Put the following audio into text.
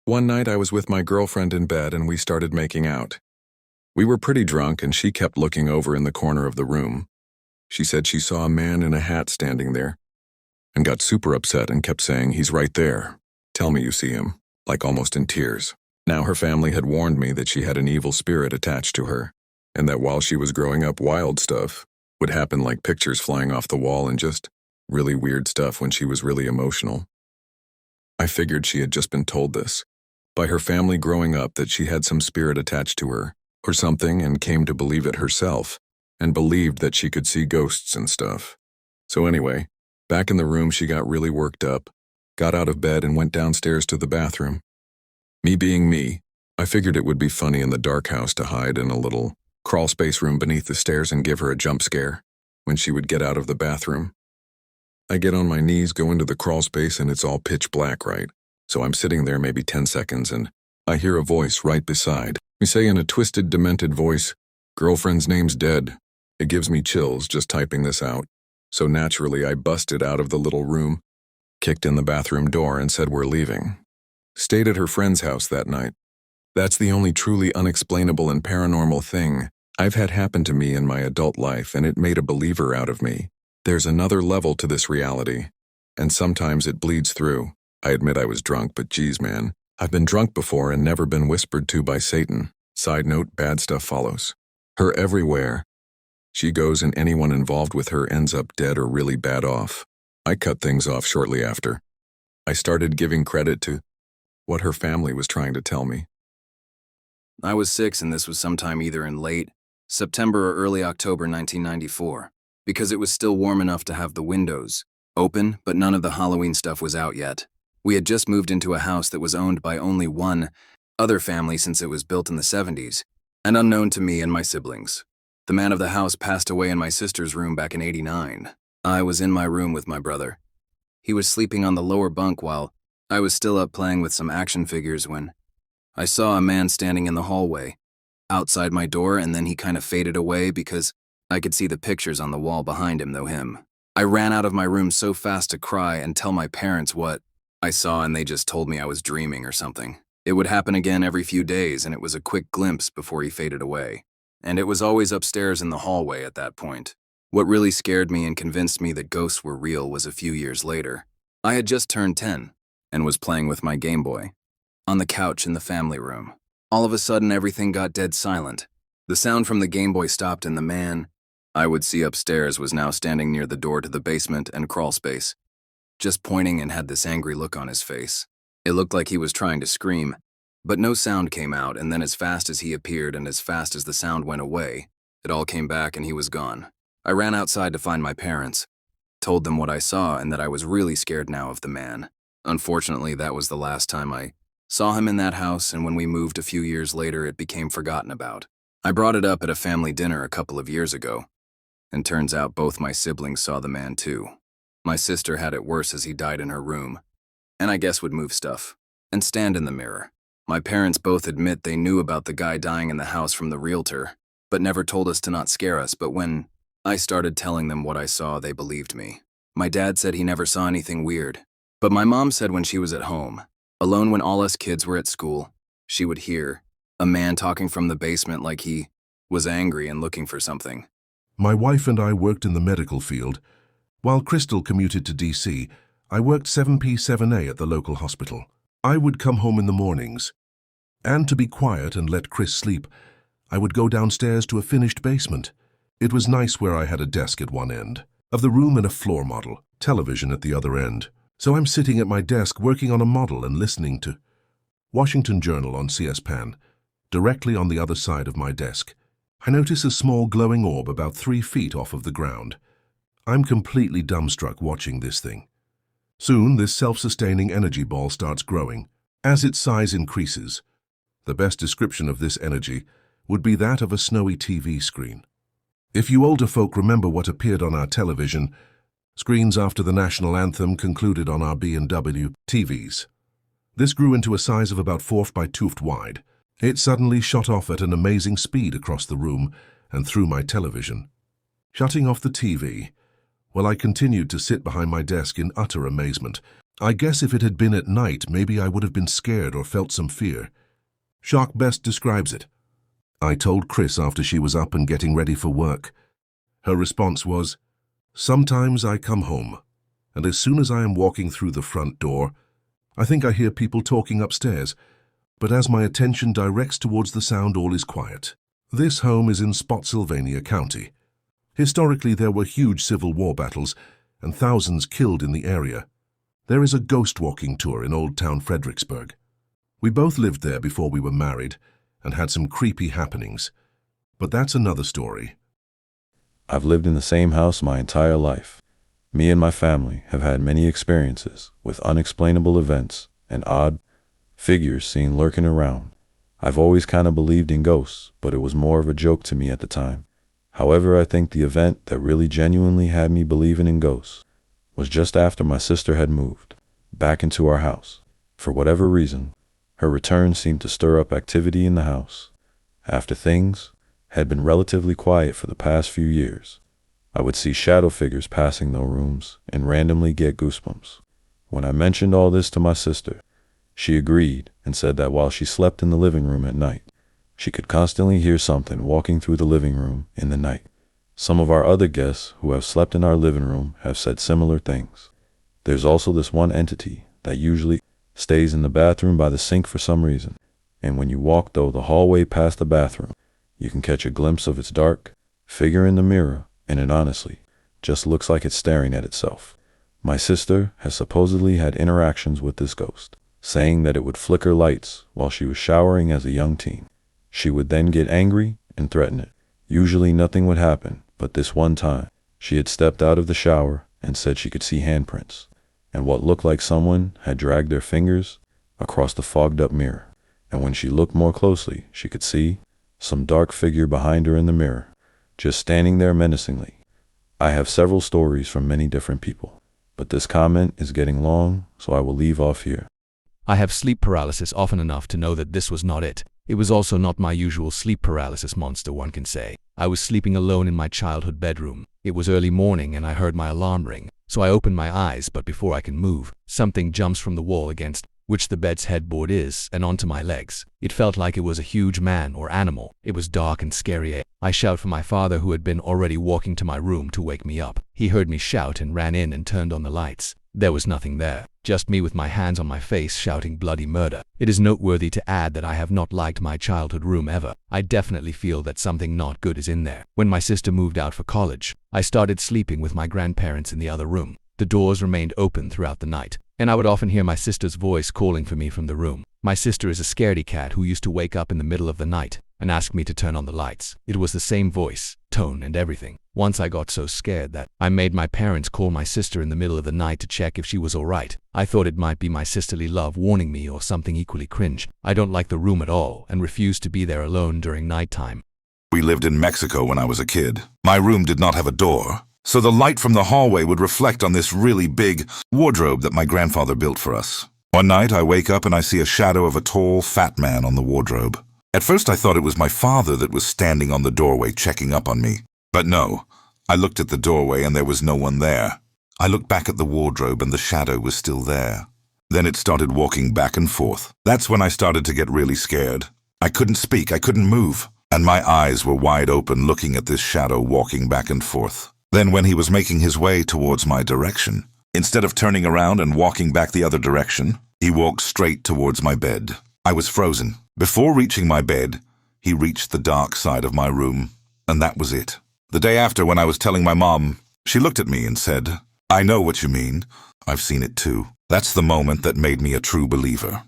One night I was with my girlfriend in bed and we started making out. We were pretty drunk and she kept looking over in the corner of the room. She said she saw a man in a hat standing there and got super upset and kept saying, "He's right there. Tell me you see him," like almost in tears. Now her family had warned me that she had an evil spirit attached to her and that while she was growing up, wild stuff would happen, like pictures flying off the wall and just really weird stuff when she was really emotional. I figured she had just been told this by her family growing up, that she had some spirit attached to her or something, and came to believe it herself and believed that she could see ghosts and stuff. So anyway, back in the room, she got really worked up, got out of bed and went downstairs to the bathroom. Me being me, I figured it would be funny in the dark house to hide in a little crawl space room beneath the stairs and give her a jump scare when she would get out of the bathroom. I get on my knees, go into the crawl space, and it's all pitch black, right? So I'm sitting there maybe 10 seconds and I hear a voice right beside me say in a twisted, demented voice, "Girlfriend's name's dead." It gives me chills just typing this out. So naturally I busted out of the little room, kicked in the bathroom door and said we're leaving. Stayed at her friend's house that night. That's the only truly unexplainable and paranormal thing I've had happen to me in my adult life, and it made a believer out of me. There's another level to this reality, and sometimes it bleeds through. I admit I was drunk, but geez, man, I've been drunk before and never been whispered to by Satan. Side note, bad stuff follows her everywhere. She goes and anyone involved with her ends up dead or really bad off. I cut things off shortly after. I started giving credit to what her family was trying to tell me. I was 6 and this was sometime either in late September or early October 1994, because it was still warm enough to have the windows open, but none of the Halloween stuff was out yet. We had just moved into a house that was owned by only one other family since it was built in the 70s, and unknown to me and my siblings. The man of the house passed away in my sister's room back in '89. I was in my room with my brother. He was sleeping on the lower bunk while I was still up playing with some action figures when I saw a man standing in the hallway outside my door, and then he kind of faded away because I could see the pictures on the wall behind him, though him. I ran out of my room so fast to cry and tell my parents what I saw, and they just told me I was dreaming or something. It would happen again every few days, and it was a quick glimpse before he faded away. And it was always upstairs in the hallway at that point. What really scared me and convinced me that ghosts were real was a few years later. I had just turned 10 and was playing with my Game Boy on the couch in the family room. All of a sudden, everything got dead silent. The sound from the Game Boy stopped, and the man I would see upstairs was now standing near the door to the basement and crawl space, just pointing, and had this angry look on his face. It looked like he was trying to scream, but no sound came out, and then as fast as he appeared and as fast as the sound went away, it all came back and he was gone. I ran outside to find my parents, told them what I saw and that I was really scared now of the man. Unfortunately, that was the last time I saw him in that house, and when we moved a few years later, it became forgotten about. I brought it up at a family dinner a couple of years ago, and turns out both my siblings saw the man too. My sister had it worse as he died in her room, and I guess would move stuff and stand in the mirror. My parents both admit they knew about the guy dying in the house from the realtor, but never told us to not scare us. But when I started telling them what I saw, they believed me. My dad said he never saw anything weird, but my mom said when she was at home, alone when all us kids were at school, she would hear a man talking from the basement like he was angry and looking for something. My wife and I worked in the medical field. While Crystal commuted to DC, I worked 7P7A at the local hospital. I would come home in the mornings, and to be quiet and let Chris sleep, I would go downstairs to a finished basement. It was nice where I had a desk at one end of the room and a floor model, television at the other end. So I'm sitting at my desk working on a model and listening to Washington Journal on CS-PAN, directly on the other side of my desk. I notice a small glowing orb about 3 feet off of the ground. I'm completely dumbstruck watching this thing. Soon, this self-sustaining energy ball starts growing. As its size increases, the best description of this energy would be that of a snowy TV screen. If you older folk remember what appeared on our television, screens after the national anthem concluded on our B&W TVs. This grew into a size of about 4 by 2 wide. It suddenly shot off at an amazing speed across the room and through my television. Shutting off the TV, while I continued to sit behind my desk in utter amazement. I guess if it had been at night, maybe I would have been scared or felt some fear. Shock best describes it. I told Chris after she was up and getting ready for work. Her response was, "Sometimes I come home, and as soon as I am walking through the front door, I think I hear people talking upstairs, but as my attention directs towards the sound, all is quiet." This home is in Spotsylvania County. Historically, there were huge Civil War battles and thousands killed in the area. There is a ghost walking tour in Old Town Fredericksburg. We both lived there before we were married and had some creepy happenings, but that's another story. I've lived in the same house my entire life. Me and my family have had many experiences with unexplainable events and odd figures seen lurking around. I've always kind of believed in ghosts, but it was more of a joke to me at the time. However, I think the event that really genuinely had me believing in ghosts was just after my sister had moved back into our house. For whatever reason, her return seemed to stir up activity in the house. After things had been relatively quiet for the past few years, I would see shadow figures passing the rooms and randomly get goosebumps. When I mentioned all this to my sister, she agreed and said that while she slept in the living room at night, she could constantly hear something walking through the living room in the night. Some of our other guests who have slept in our living room have said similar things. There's also this one entity that usually stays in the bathroom by the sink for some reason, and when you walk through the hallway past the bathroom, you can catch a glimpse of its dark figure in the mirror, and it honestly just looks like it's staring at itself. My sister has supposedly had interactions with this ghost, saying that it would flicker lights while she was showering as a young teen. She would then get angry and threaten it. Usually nothing would happen, but this one time, she had stepped out of the shower and said she could see handprints, and what looked like someone had dragged their fingers across the fogged-up mirror. And when she looked more closely, she could see some dark figure behind her in the mirror, just standing there menacingly. I have several stories from many different people, but this comment is getting long, so I will leave off here. I have sleep paralysis often enough to know that this was not it. It was also not my usual sleep paralysis monster, one can say. I was sleeping alone in my childhood bedroom. It was early morning and I heard my alarm ring, so I opened my eyes, but before I can move, something jumps from the wall against which the bed's headboard is and onto my legs. It felt like it was a huge man or animal. It was dark and scary. I shouted for my father, who had been already walking to my room to wake me up. He heard me shout and ran in and turned on the lights. There was nothing there, just me with my hands on my face shouting bloody murder. It is noteworthy to add that I have not liked my childhood room ever. I definitely feel that something not good is in there. When my sister moved out for college, I started sleeping with my grandparents in the other room. The doors remained open throughout the night, and I would often hear my sister's voice calling for me from the room. My sister is a scaredy cat who used to wake up in the middle of the night and ask me to turn on the lights. It was the same voice, tone, and everything. Once I got so scared that I made my parents call my sister in the middle of the night to check if she was alright. I thought it might be my sisterly love warning me or something equally cringe. I don't like the room at all and refuse to be there alone during nighttime. We lived in Mexico when I was a kid. My room did not have a door, so the light from the hallway would reflect on this really big wardrobe that my grandfather built for us. One night I wake up and I see a shadow of a tall, fat man on the wardrobe. At first I thought it was my father that was standing on the doorway checking up on me. But no, I looked at the doorway and there was no one there. I looked back at the wardrobe and the shadow was still there. Then it started walking back and forth. That's when I started to get really scared. I couldn't speak, I couldn't move, and my eyes were wide open looking at this shadow walking back and forth. Then when he was making his way towards my direction, instead of turning around and walking back the other direction, he walked straight towards my bed. I was frozen. Before reaching my bed, he reached the dark side of my room, and that was it. The day after, when I was telling my mom, she looked at me and said, "I know what you mean. I've seen it too." That's the moment that made me a true believer.